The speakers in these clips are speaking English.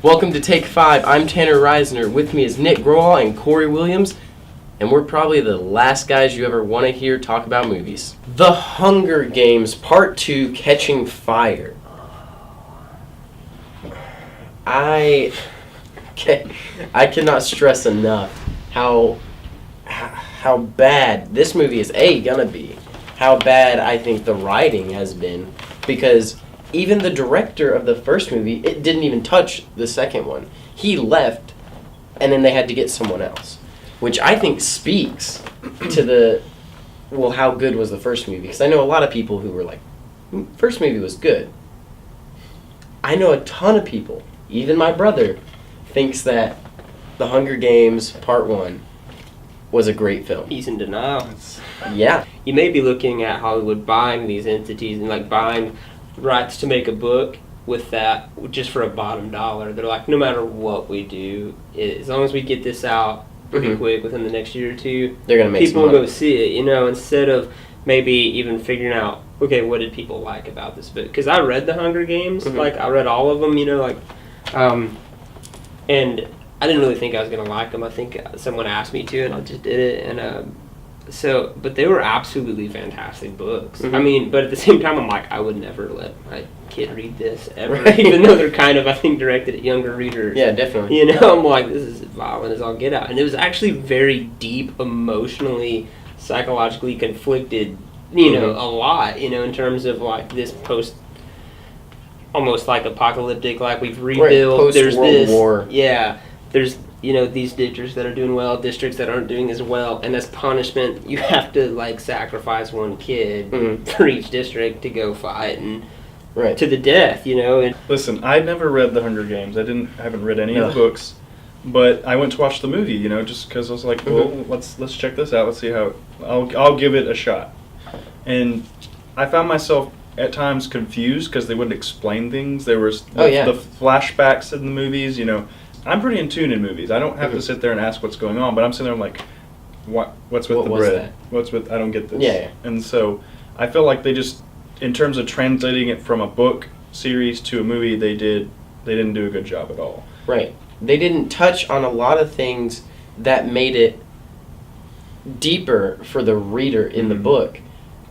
Welcome to Take 5. I'm Tanner Reisner. With me is Nick Grohl and Corey Williams, and we're probably the last guys you ever want to hear talk about movies. The Hunger Games Part 2, Catching Fire. I cannot stress enough how bad this movie is gonna be. How bad I think the writing has been, because even the director of the first movie, it didn't even touch the second one. He left, and then they had to get someone else, which I think speaks to how good was the first movie? Because I know a lot of people who were like, first movie was good. I know a ton of people, even my brother, thinks that The Hunger Games Part 1 was a great film. He's in denial. Yeah. You may be looking at Hollywood buying these entities and buying rights to make a book with that just for a bottom dollar. They're like, no matter what we do, as long as we get this out pretty quick within the next year or two, they're gonna make people will money. go see it, instead of maybe even figuring out, okay, what did people like about this book? Because I read The Hunger Games, I read all of them, and I didn't really think I was gonna like them. I think someone asked me to, and I just did it, and but they were absolutely fantastic books. But at the same time, I'm like, I would never let my kid read this ever, right. Even though they're kind of, I think, directed at younger readers. Yeah, definitely. I'm like, this is violent as all get out. And it was actually very deep, emotionally, psychologically conflicted, a lot, in terms of, this post, almost apocalyptic, we've rebuilt, right. there's Post-World this. War. Yeah. There's, these districts that are doing well, districts that aren't doing as well, and as punishment, you have to, sacrifice one kid for each district to go fight and to the death, And Listen, I never read The Hunger Games. I haven't read any of the books, but I went to watch the movie, just because I was like, well, let's check this out. Let's see how I'll give it a shot. And I found myself at times confused because they wouldn't explain things. There was the flashbacks in the movies, I'm pretty in tune in movies. I don't have to sit there and ask what's going on, but I'm sitting there like, what's with the bread? I don't get this. Yeah. And so I feel like they just, in terms of translating it from a book series to a movie, they didn't do a good job at all. Right. They didn't touch on a lot of things that made it deeper for the reader in the book,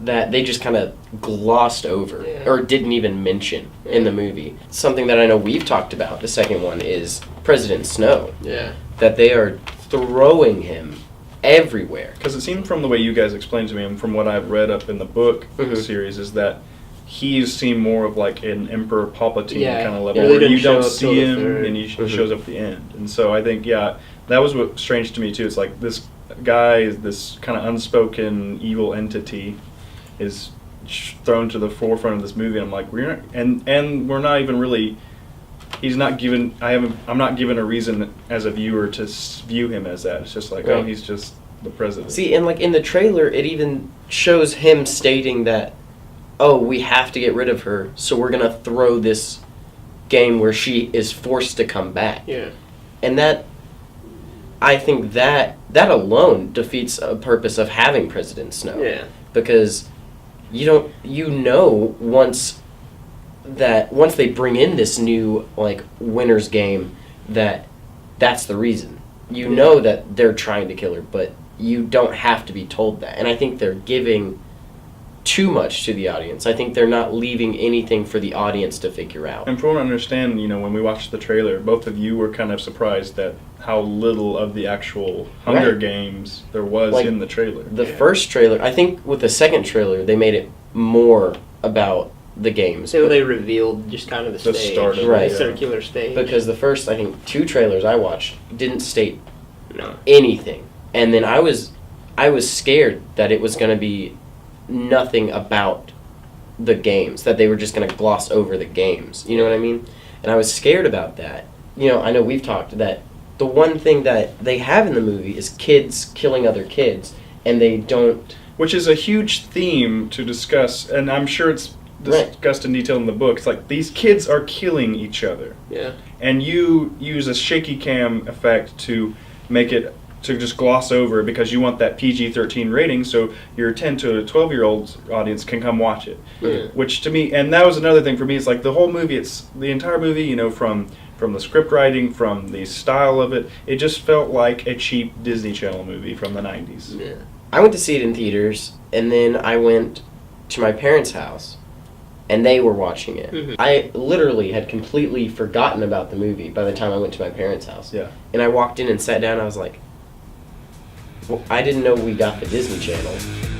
that they just kind of glossed over or didn't even mention in the movie. Something that I know we've talked about, the second one, is President Snow. Yeah. That they are throwing him everywhere. Because it seemed from the way you guys explained to me and from what I've read up in the book series is that he's seen more of an Emperor Palpatine kind of level where you don't see him and he shows up at the end. And so I think, that was what's strange to me too. It's like this guy is this kind of unspoken evil entity is thrown to the forefront of this movie. I'm like, we're not even really. He's not given. I'm not given a reason as a viewer to view him as that. It's just like, oh, he's just the president. See, and in the trailer, it even shows him stating that, oh, we have to get rid of her, so we're gonna throw this game where she is forced to come back. Yeah. And that, I think that alone defeats a purpose of having President Snow. Yeah. Because once they bring in this new winner's game, that's the reason. You know that they're trying to kill her, but you don't have to be told that. And I think they're giving too much to the audience. I think they're not leaving anything for the audience to figure out. And from what I understand, when we watched the trailer, both of you were kind of surprised at how little of the actual Hunger Games there was in the trailer. The first trailer, I think with the second trailer, they made it more about the games. So they revealed just kind of the stage. Start of right. The circular stage. Because the first, I think, 2 trailers I watched didn't state anything. And then I was scared that it was going to be nothing about the games, that they were just going to gloss over the games. You know what I mean? And I was scared about that. I know we've talked that the one thing that they have in the movie is kids killing other kids, and they don't... Which is a huge theme to discuss, and I'm sure it's discussed in detail in the book. It's like, these kids are killing each other. Yeah. And you use a shaky cam effect to make it, to just gloss over, because you want that PG-13 rating, so your 10 to 12-year-old audience can come watch it. Yeah. Which to me, and that was another thing for me, it's like the whole movie, the entire movie, from from the script writing, from the style of it. It just felt like a cheap Disney Channel movie from the 90s. Yeah. I went to see it in theaters, and then I went to my parents' house, and they were watching it. Mm-hmm. I literally had completely forgotten about the movie by the time I went to my parents' house. Yeah. And I walked in and sat down, and I was like, well, I didn't know we got the Disney Channel.